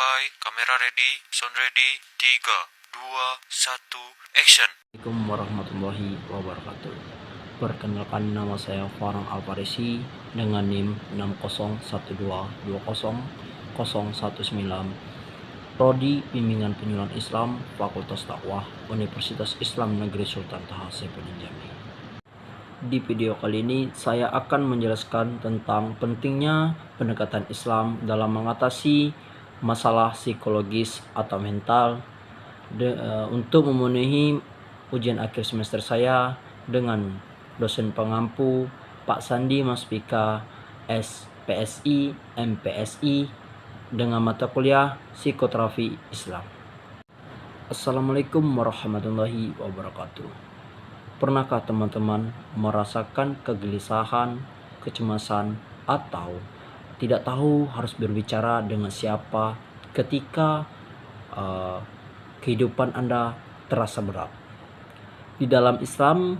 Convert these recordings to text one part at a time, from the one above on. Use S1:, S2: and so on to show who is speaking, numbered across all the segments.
S1: Standby, kamera ready, sound ready, 3, 2, 1, action.
S2: Assalamualaikum warahmatullahi wabarakatuh. Perkenalkan, nama saya Farhan Alfarisi dengan NIM 6012200019, Prodi Bimbingan Penyuluhan Islam, Fakultas Dakwah, Universitas Islam Negeri Sultan Taha Saifuddin Jambi. Di video kali ini saya akan menjelaskan tentang pentingnya pendekatan Islam dalam mengatasi masalah psikologis atau mental untuk memenuhi ujian akhir semester saya dengan dosen pengampu Pak Sandi Maspika SPSI MPSI dengan mata kuliah Psikoterapi Islam. Assalamualaikum warahmatullahi wabarakatuh. Pernahkah teman-teman merasakan kegelisahan, kecemasan, atau tidak tahu harus berbicara dengan siapa ketika kehidupan Anda terasa berat? Di dalam Islam,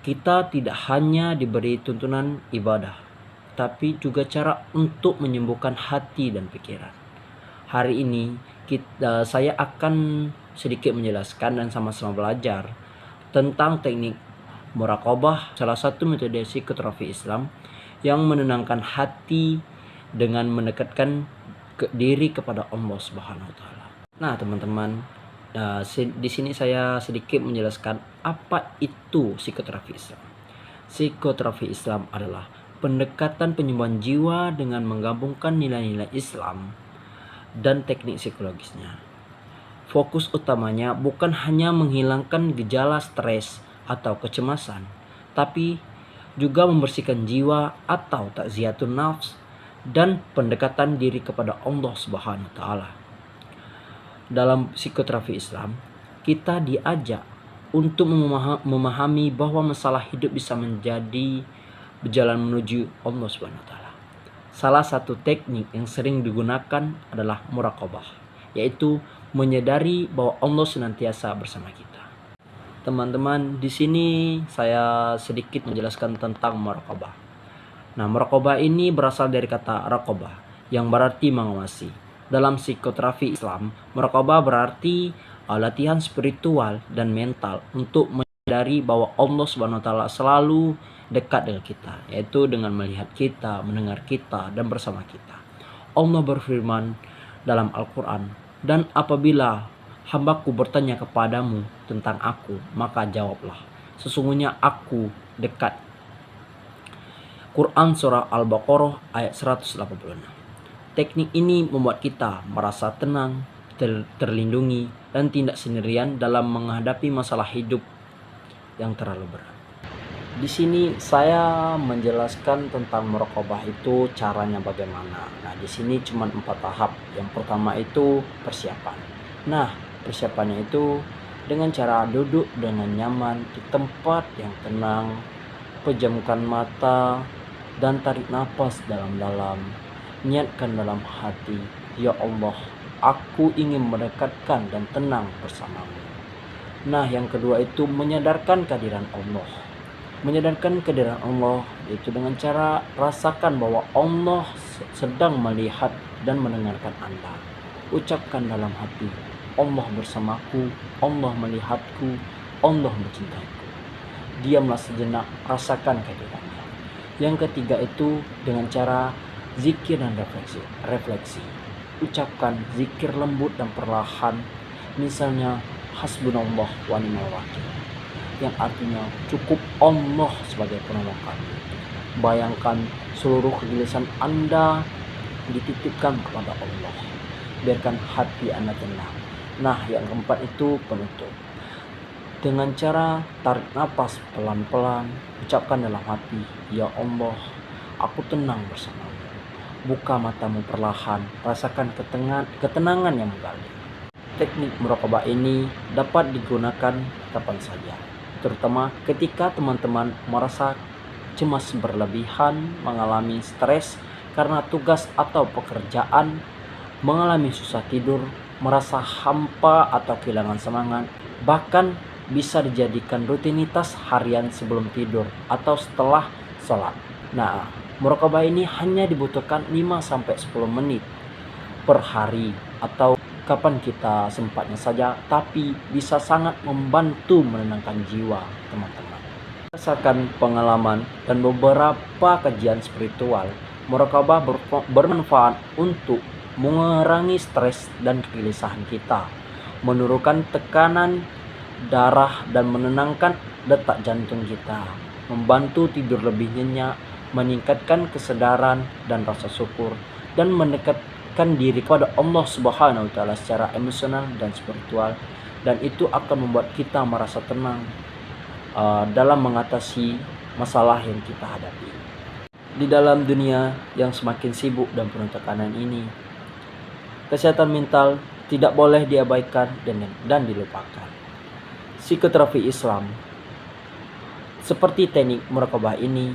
S2: kita tidak hanya diberi tuntunan ibadah, tapi juga cara untuk menyembuhkan hati dan pikiran. Hari ini saya akan sedikit menjelaskan dan sama-sama belajar tentang teknik muraqabah, salah satu metode psikoterapi Islam yang menenangkan hati dengan mendekatkan diri kepada Allah Subhanahu wa taala. Nah, teman-teman, di sini saya sedikit menjelaskan apa itu psikoterapi Islam. Psikoterapi Islam adalah pendekatan penyembuhan jiwa dengan menggabungkan nilai-nilai Islam dan teknik psikologisnya. Fokus utamanya bukan hanya menghilangkan gejala stres atau kecemasan, tapi juga membersihkan jiwa atau takziyatun nafs dan pendekatan diri kepada Allah Subhanahu wa taala. Dalam psikoterapi Islam, kita diajak untuk memahami bahwa masalah hidup bisa menjadi berjalan menuju Allah Subhanahu wa taala. Salah satu teknik yang sering digunakan adalah muraqabah, yaitu menyadari bahwa Allah senantiasa bersama kita. Teman-teman, di sini saya sedikit menjelaskan tentang muraqabah. Nah, muraqabah ini berasal dari kata raqabah yang berarti mengawasi. Dalam psikoterapi Islam, muraqabah berarti latihan spiritual dan mental untuk menyadari bahwa Allah Subhanahu wa taala selalu dekat dengan kita, yaitu dengan melihat kita, mendengar kita, dan bersama kita. Allah berfirman dalam Al-Qur'an, "Dan apabila hambaku bertanya kepadamu tentang aku, maka jawablah, sesungguhnya aku dekat." Quran Surah Al-Baqarah ayat 186. Teknik ini membuat kita merasa tenang, terlindungi, dan tidak sendirian dalam menghadapi masalah hidup yang terlalu berat. Di sini saya menjelaskan tentang muraqabah itu caranya bagaimana. Nah, di sini cuma 4 tahap. Yang pertama itu persiapan. Nah, persiapannya itu dengan cara duduk dengan nyaman di tempat yang tenang, pejamkan mata, dan tarik nafas dalam-dalam. Niatkan dalam hati, "Ya Allah, aku ingin mendekatkan dan tenang bersamamu." Nah, yang kedua itu menyadarkan kehadiran Allah. Menyadarkan kehadiran Allah yaitu dengan cara rasakan bahwa Allah sedang melihat dan mendengarkan Anda. Ucapkan dalam hati, "Allah bersamaku, Allah melihatku, Allah mencintaiku." Diamlah sejenak, rasakan kehadirannya. Yang ketiga itu dengan cara zikir dan refleksi. Ucapkan zikir lembut dan perlahan, misalnya hasbunallah wa ni'mal wakil, yang artinya cukup Allah sebagai penolong kami. Bayangkan seluruh kegelisahan Anda dititipkan kepada Allah. Biarkan hati Anda tenang. Nah, yang keempat itu penutup. Dengan cara tarik nafas pelan-pelan, ucapkan dalam hati, "Ya Allah, aku tenang bersamamu." Buka matamu perlahan, rasakan ketenangan yang mengalir. Teknik muraqabah ini dapat digunakan kapan saja, terutama ketika teman-teman merasa cemas berlebihan, mengalami stres karena tugas atau pekerjaan, mengalami susah tidur, merasa hampa atau kehilangan semangat, bahkan bisa dijadikan rutinitas harian sebelum tidur atau setelah sholat. Nah, muraqabah ini hanya dibutuhkan 5-10 menit. per hari atau kapan kita sempatnya saja, tapi bisa sangat membantu menenangkan jiwa teman-teman. Berdasarkan pengalaman dan beberapa kajian spiritual, muraqabah bermanfaat untuk mengurangi stres dan kegelisahan kita, menurunkan tekanan darah dan menenangkan detak jantung kita, membantu tidur lebih nyenyak, meningkatkan kesadaran dan rasa syukur, dan mendekatkan diri kepada Allah Subhanahu wa taala secara emosional dan spiritual, dan itu akan membuat kita merasa tenang dalam mengatasi masalah yang kita hadapi. Di dalam dunia yang semakin sibuk dan penuh tekanan ini, kesehatan mental tidak boleh diabaikan dan dilupakan. Psikoterapi Islam seperti teknik muraqabah ini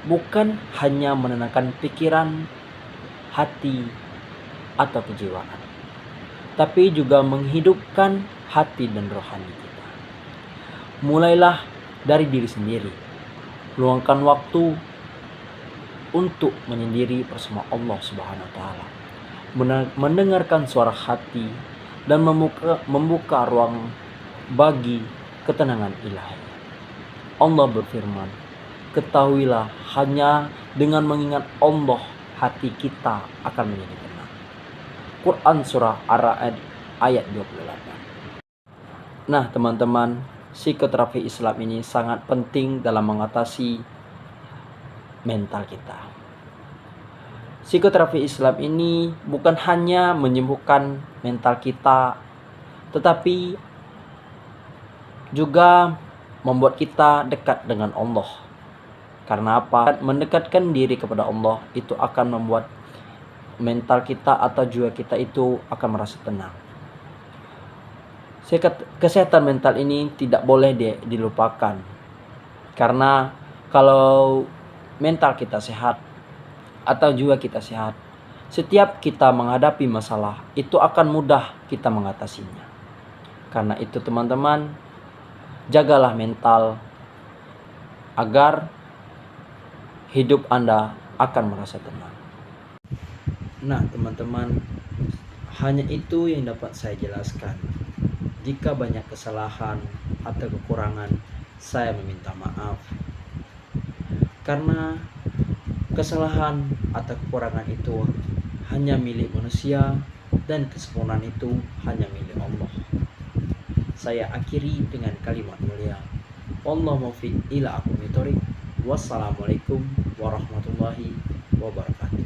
S2: bukan hanya menenangkan pikiran, hati, atau kejiwaan, tapi juga menghidupkan hati dan rohani kita. Mulailah dari diri sendiri. Luangkan waktu untuk menyendiri bersama Allah Subhanahu wa taala, mendengarkan suara hati dan membuka ruang bagi ketenangan ilahi. Allah berfirman, "Ketahuilah hanya dengan mengingat Allah hati kita akan menjadi tenang." Quran surah Ar-Ra'd ayat 28. Nah, teman-teman, psikoterapi Islam ini sangat penting dalam mengatasi mental kita. Psikoterapi Islam ini bukan hanya menyembuhkan mental kita, tetapi juga membuat kita dekat dengan Allah. Karena apa? Mendekatkan diri kepada Allah itu akan membuat mental kita atau jiwa kita itu akan merasa tenang. Kesehatan mental ini tidak boleh dilupakan. Karena kalau mental kita sehat atau jiwa kita sehat, setiap kita menghadapi masalah itu akan mudah kita mengatasinya. Karena itu teman-teman, jagalah mental agar hidup Anda akan merasa tenang. Nah, teman-teman, hanya itu yang dapat saya jelaskan. Jika banyak kesalahan atau kekurangan, saya meminta maaf. Karena kesalahan atau kekurangan itu hanya milik manusia dan kesempurnaan itu hanya milik Allah. Saya akhiri dengan kalimat mulia. Wallahu muwaffiq ila aqwamit thoriq. Wassalamualaikum warahmatullahi wabarakatuh.